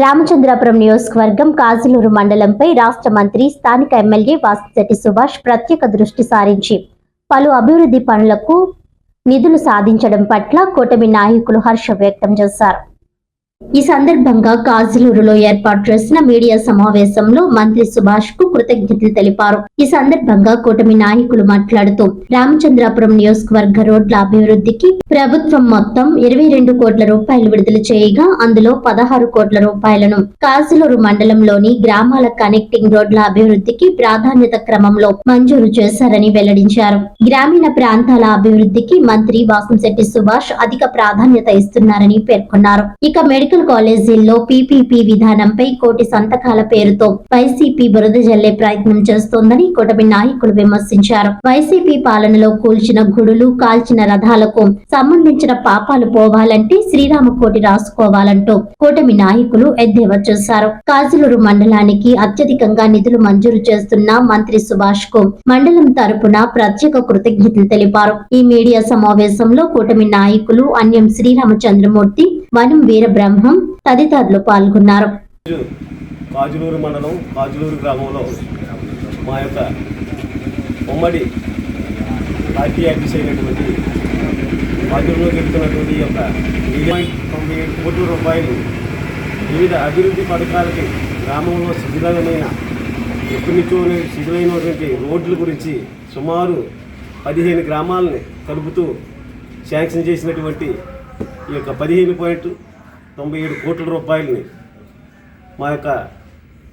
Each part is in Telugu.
రామచంద్రాపురం నియోజకవర్గం కాజులూరు మండలంపై రాష్ట్ర మంత్రి స్థానిక ఎమ్మెల్యే వాసిశెట్టి సుభాష్ ప్రత్యేక దృష్టి సారించి పలు అభివృద్ధి పనులకు నిధులు సాధించడం పట్ల కూటమి నాయకులు హర్షం వ్యక్తం చేశారు. ఈ సందర్భంగా కాజులూరులో ఏర్పాటు చేసిన మీడియా సమావేశంలో మంత్రి సుభాష్ కు కృతజ్ఞతలు తెలిపారు. ఈ సందర్భంగా కూటమి నాయకులు మాట్లాడుతూ రామచంద్రాపురం నియోజకవర్గ రోడ్ల అభివృద్ధికి ప్రభుత్వం మొత్తం 22 కోట్ల రూపాయలు విడుదల చేయగా అందులో 16 కోట్ల రూపాయలను కాజులూరు మండలంలోని గ్రామాల కనెక్టింగ్ రోడ్ల అభివృద్ధికి ప్రాధాన్యత క్రమంలో మంజూరు చేశారని వెల్లడించారు. గ్రామీణ ప్రాంతాల అభివృద్ధికి మంత్రి వాసిశెట్టి సుభాష్ అధిక ప్రాధాన్యత ఇస్తున్నారని పేర్కొన్నారు. ఇక మెడికల్ కాలేజీల్లో పీపీపీ విధానంపై కోటి సంతకాల పేరుతో వైసీపీ బురద జల్లే ప్రయత్నం చేస్తోందని కూటమి నాయకులు విమర్శించారు. వైసీపీ పాలనలో కూల్చిన గుడులు, కాల్చిన రథాలకు సంబంధించిన పాపాలు పోవాలంటే శ్రీరామ కోటి రాసుకోవాలంటూ కూటమి నాయకులు ఎద్దేవా చేశారు. కాజులూరు మండలానికి అత్యధికంగా నిధులు మంజూరు చేస్తున్న మంత్రి సుభాష్ కు మండలం తరపున ప్రత్యేక కృతజ్ఞతలు తెలిపారు. ఈ మీడియా సమావేశంలో కూటమి నాయకులు అన్యం శ్రీరామచంద్రమూర్తి, వనం వీరబ్రహ్మం తదితరులు పాల్గొన్నారు. కాజులూరు మండలం కాజులూరు గ్రామంలో మా యొక్క ఉమ్మడి పార్టీ ఆఫీస్ అయినటువంటి కాజులూరులో జరుగుతున్నటువంటి ఈ యొక్క 97 కోట్ల రూపాయలు వివిధ అభివృద్ధి పథకాలకి గ్రామంలో ఎప్పటి నుంచో శిథిలైనటువంటి రోడ్ల గురించి సుమారు 15 గ్రామాలని కలుపుతూ శాంక్షన్ చేసినటువంటి ఈ యొక్క 15.97 కోట్ల రూపాయలని మా యొక్క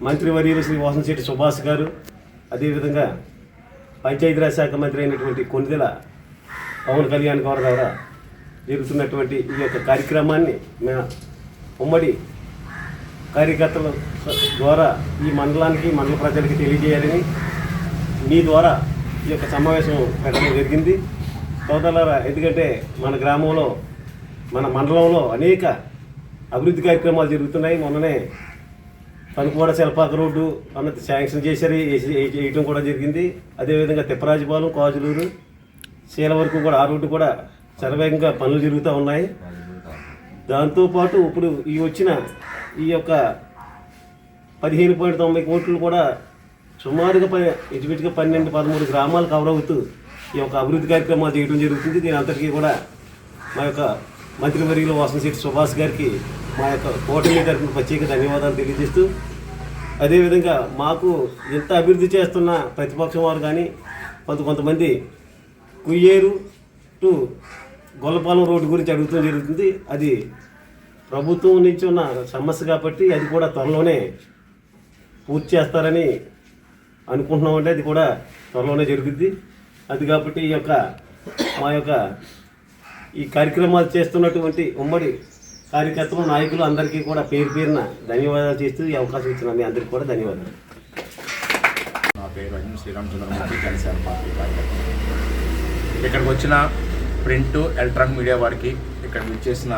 మంత్రివర్యులు శ్రీ వాసిశెట్టి సుభాష్ గారు, అదేవిధంగా పంచాయతీరాజ్ శాఖ మంత్రి అయినటువంటి కొణిదెల పవన్ కళ్యాణ్ గారి ద్వారా జరుగుతున్నటువంటి ఈ యొక్క కార్యక్రమాన్ని మేము ఉమ్మడి కార్యకర్తల ద్వారా ఈ మండలానికి, మండల ప్రజలకి తెలియజేయాలని మీ ద్వారా ఈ యొక్క సమావేశం పెట్టడం జరిగింది. సోదరులారా, ఎందుకంటే మన గ్రామంలో, మన మండలంలో అనేక అభివృద్ధి కార్యక్రమాలు జరుగుతున్నాయి. మొన్ననే పనుకోడ శిల్పాక రోడ్డు అన్నది శాంక్షన్ చేశారు, వేయటం కూడా జరిగింది. అదేవిధంగా తిప్పరాజుపాలెం, కాజులూరు, శీల వరకు కూడా ఆ రోడ్డు కూడా శరవేగంగా పనులు జరుగుతూ ఉన్నాయి. దాంతోపాటు ఇప్పుడు ఈ వచ్చిన ఈ యొక్క 15.90 కోట్లు కూడా సుమారుగా ఇంచుమించుగా 12-13 గ్రామాలు కవర్ అవుతూ ఈ యొక్క అభివృద్ధి కార్యక్రమాలు చేయడం జరుగుతుంది. దీని అంతటికీ కూడా మా యొక్క మంత్రివర్యులు వాసిశెట్టి సుభాష్ గారికి మా యొక్క కూటమి తరఫున ప్రత్యేక ధన్యవాదాలు తెలియజేస్తూ, అదేవిధంగా మాకు ఎంత అభివృద్ధి చేస్తున్న ప్రతిపక్షం వారు కానీ కొంతమంది కుయ్యేరు టు గొల్లపాలెం రోడ్డు గురించి అడుగుతూ జరుగుతుంది. అది ప్రభుత్వం నుంచి ఉన్న సమస్య కాబట్టి అది కూడా త్వరలోనే పూర్తి చేస్తారని అనుకుంటున్నామంటే అది కూడా త్వరలోనే జరుగుద్ది. అది కాబట్టి మా యొక్క ఈ కార్యక్రమాలు చేస్తున్నటువంటి ఉమ్మడి కార్యకర్తలు, నాయకులు అందరికీ కూడా పేరు పేరున ధన్యవాదాలు చేస్తూ ఈ అవకాశం ఇచ్చిన మీ అందరికీ కూడా ధన్యవాదాలు. నా పేరు అన్యం శ్రీరామచంద్రమూర్తి, జనసేన పార్టీ కార్యకర్త. ఇక్కడికి వచ్చిన ప్రింట్, ఎలక్ట్రానిక్ మీడియా వారికి, ఇక్కడ విచ్చేసిన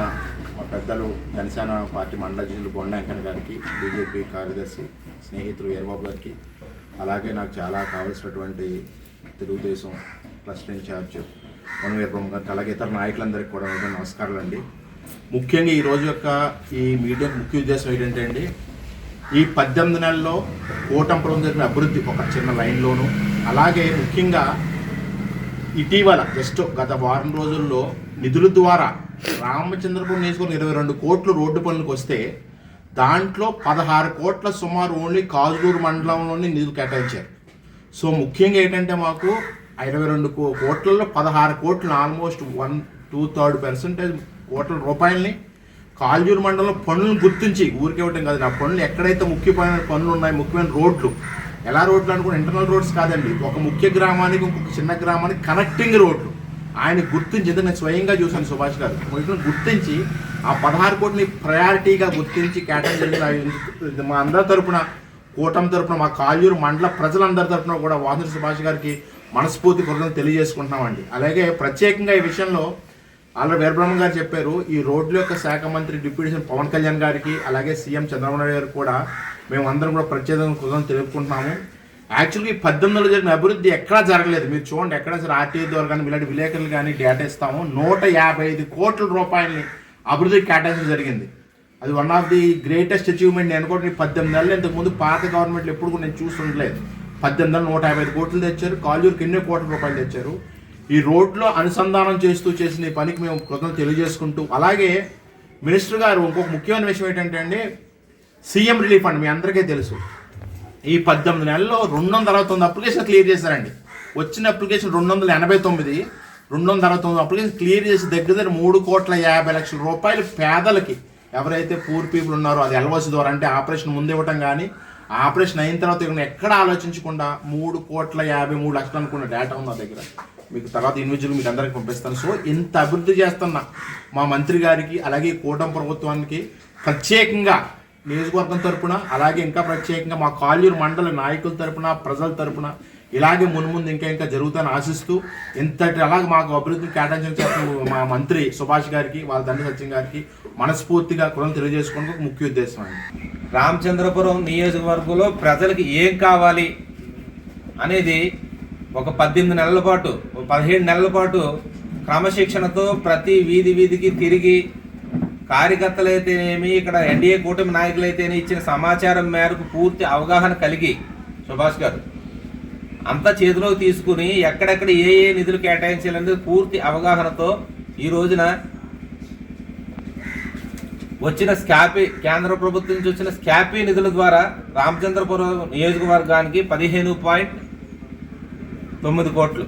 మా పెద్దలు జనసేన పార్టీ మండల అధ్యక్షులు బొండాంకన్ గారికి, బీజేపీ కార్యదర్శి స్నేహితులు వీరబాబు గారికి, అలాగే నాకు చాలా కావలసినటువంటి తెలుగుదేశం క్లస్టర్ ఇన్ఛార్జ్ వనం వీరబ్రహ్మ గారికి, అలాగే ఇతర నాయకులందరికీ కూడా నమస్కారాలు అండి. ముఖ్యంగా ఈరోజు యొక్క ఈ మీడియా ముఖ్య ఉద్దేశం ఏంటంటే అండి, ఈ 18 నెలల్లో కూటమి ప్రభుత్వం జరిగిన అభివృద్ధి ఒక చిన్న లైన్లోను, అలాగే ముఖ్యంగా ఇటీవల జస్ట్ గత వారం రోజుల్లో నిధుల ద్వారా రామచంద్రపురం నియోజకవర్గం 22 కోట్లు రోడ్డు పనులకు వస్తే దాంట్లో 16 కోట్ల సుమారు ఓన్లీ కాజులూరు మండలంలోని నిధులు కేటాయించారు. సో ముఖ్యంగా ఏంటంటే మాకు 22 కోట్లలో 16 కోట్లు, ఆల్మోస్ట్ 1/2% కోట్ల రూపాయలని కాజులూరు మండలంలో పనులను గుర్తించి ఊరికి ఇవ్వటం కాదు, నా పనులు ఎక్కడైతే ముఖ్యమైన పనులు ఉన్నాయి, ముఖ్యమైన రోడ్లు, ఎలా రోడ్లు అనుకున్న ఇంటర్నల్ రోడ్స్ కాదండి, ఒక ముఖ్య గ్రామానికి ఇంకొక చిన్న గ్రామానికి కనెక్టింగ్ రోడ్లు ఆయన గుర్తించి, నేను స్వయంగా చూశాను సుభాష్ గారు, వీటిని గుర్తించి ఆ 16 కోట్లని ప్రయారిటీగా గుర్తించి కేటాయించి మా అందరి తరపున, కూటమి తరపున, మా కాజులూరు మండల ప్రజలందరి తరపున కూడా వాసిశెట్టి సుభాష్ గారికి మనస్ఫూర్తి కృతజ్ఞతలు తెలియజేసుకుంటున్నామండి. అలాగే ప్రత్యేకంగా ఈ విషయంలో ఆల్రెడీ వీరబ్రహ్మ గారు చెప్పారు, ఈ రోడ్ల యొక్క శాఖ మంత్రి డిప్యూటీ సీఎం పవన్ కళ్యాణ్ గారికి, అలాగే సీఎం చంద్రబాబు నాయుడు గారికి కూడా మేము అందరం కూడా ప్రత్యేకంగా కృతజ్ఞతలు తెలుపుకుంటున్నాము. యాక్చువల్గా ఈ 18 జరిగిన అభివృద్ధి ఎక్కడా జరగలేదు. మీరు చూడండి, ఎక్కడ సరే ఆర్టీఐ ద్వారా కానీ ఇలాంటి విలేకరులు కానీ డేటా ఇస్తాము, 155 కోట్ల రూపాయలని అభివృద్ధికి కేటాయించడం జరిగింది. అది one of the greatest achievement. నేను అనుకోండి 18 నెలలు ఇంతకుముందు పాత గవర్నమెంట్లు ఎప్పుడు కూడా నేను చూస్తుండలేదు. 18 నెలలు 155 కోట్లు తెచ్చారు. కాజూరుకి ఎన్నో కోట్ల రూపాయలు తెచ్చారు. ఈ రోడ్లో అనుసంధానం చేస్తూ చేసిన ఈ పనికి మేము కృతజ్ఞతలు తెలియజేసుకుంటూ, అలాగే మినిస్టర్ గారు ఇంకొక ముఖ్యమైన విషయం ఏంటంటే అండి, సీఎం రిలీఫ్ ఫండ్ మీ అందరికీ తెలుసు. ఈ 18 నెలల్లో 269 అప్లికేషన్ క్లియర్ చేశారండి. వచ్చిన అప్లికేషన్ 289, 269 అప్లికేషన్ క్లియర్ చేసి దగ్గర 3,50,00,000 రూపాయలు పేదలకి, ఎవరైతే పూర్ పీపుల్ ఉన్నారో, అది ఎల్ఓసి ద్వారా అంటే ఆపరేషన్ ముందు ఇవ్వటం కానీ ఆపరేషన్ అయిన తర్వాత ఎక్కడ ఆలోచించకుండా 3,53,00,000 అనుకున్న డేటా ఉంది నా దగ్గర. మీకు తర్వాత ఇండివిజువల్ మీకు అందరికీ పంపిస్తాను. సో ఇంత అభివృద్ధి చేస్తున్న మా మంత్రి గారికి, అలాగే కూటమి ప్రభుత్వానికి ప్రత్యేకంగా నియోజకవర్గం తరపున, అలాగే ఇంకా ప్రత్యేకంగా మా కాలూరు మండల నాయకుల తరపున, ప్రజల తరపున ఇలాగే మున్ముందు ఇంకా జరుగుతాను ఆశిస్తూ, ఇంతటి అలాగే మాకు అభివృద్ధిని కేటాయించిన చేస్తున్న మా మంత్రి సుభాష్ గారికి, వాళ్ళ తండ్రి సత్యం గారికి మనస్ఫూర్తిగా కృతజ్ఞతలు తెలియజేసుకోవడానికి ముఖ్య ఉద్దేశం అండి. రామచంద్రపురం నియోజకవర్గంలో ప్రజలకి ఏం కావాలి అనేది ఒక 18 నెలల పాటు, 17 నెలల పాటు క్రమశిక్షణతో ప్రతి వీధికి తిరిగి, కార్యకర్తలైతేనేమి, ఇక్కడ ఎన్డీఏ కూటమి నాయకులైతేనే ఇచ్చిన సమాచారం మేరకు పూర్తి అవగాహన కలిగి సుభాష్ గారు అంతా చేతిలోకి తీసుకుని ఎక్కడెక్కడ ఏ నిధులు కేటాయించాలనేది పూర్తి అవగాహనతో ఈ రోజున వచ్చిన స్కాపీ, కేంద్ర ప్రభుత్వం నుంచి వచ్చిన స్కాపీ నిధుల ద్వారా రామచంద్రపురం నియోజకవర్గానికి 15.9 కోట్లు,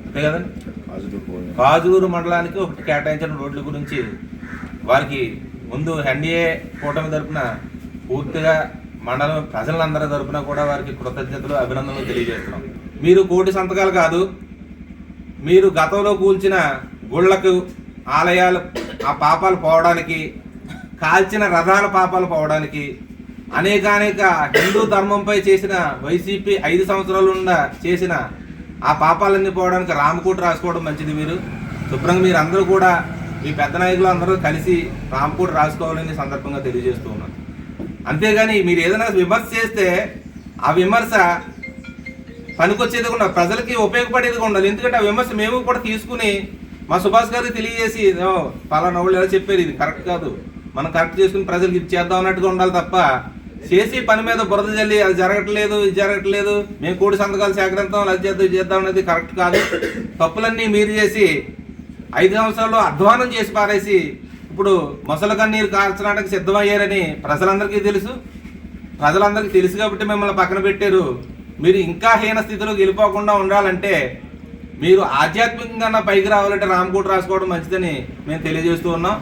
అంతే కదండి, కాజూరు మండలానికి కేటాయించిన రోడ్ల గురించి వారికి ముందు ఎన్డీఏ కూటమి తరపున పూర్తిగా మండలం ప్రజలందరి తరపున కూడా వారికి కృతజ్ఞతలు, అభినందనలు తెలియజేస్తున్నాం. మీరు కోటి సంతకాలు కాదు, మీరు గతంలో కూల్చిన గుళ్ళకు, ఆలయాలు ఆ పాపాలు పోవడానికి, కాల్చిన రథాల పాపాలు పోవడానికి, అనేక హిందూ ధర్మంపై చేసిన వైసీపీ 5 సంవత్సరాలు చేసిన ఆ పాపాలన్నీ పోవడానికి రామకోట రాసుకోవడం మంచిది. మీరు శుభ్రంగా మీరు అందరూ కూడా మీ పెద్ద నాయకులు అందరూ కలిసి రామకోట రాసుకోవాలని సందర్భంగా తెలియజేస్తూ ఉన్నాను. అంతేగాని మీరు ఏదైనా విమర్శ చేస్తే ఆ విమర్శ పనికొచ్చేది కూడా, ప్రజలకి ఉపయోగపడేది ఉండాలి. ఎందుకంటే ఆ విమర్శ మేము కూడా తీసుకుని మా సుభాష్ గారికి తెలియజేసి, పలానా వాళ్ళు ఎలా చెప్పారు, ఇది కరెక్ట్ కాదు, మనం కరెక్ట్ చేసుకుని ప్రజలకు ఇది చేద్దాం అన్నట్టుగా ఉండాలి తప్ప, చేసి పని మీద బురద జల్లి అది జరగట్లేదు, ఇది జరగట్లేదు, మేము కోటి సంతకాలు సేకరిస్తాం, అది చేద్దాం, ఇది చేద్దాం అనేది కరెక్ట్ కాదు. తప్పులన్నీ మీరు చేసి 5 సంవత్సరాలు అధ్వానం చేసి పారేసి ఇప్పుడు మొసల కన్నీరు కార్చడానికి సిద్ధమయ్యారని ప్రజలందరికీ తెలుసు. ప్రజలందరికీ తెలుసు కాబట్టి మిమ్మల్ని పక్కన పెట్టారు. మీరు ఇంకా హీన స్థితిలోకి వెళ్ళిపోకుండా ఉండాలంటే, మీరు ఆధ్యాత్మికంగా పైకి రావాలంటే రామకోట రాసుకోవడం మంచిదని మేము తెలియజేస్తూ ఉన్నాం.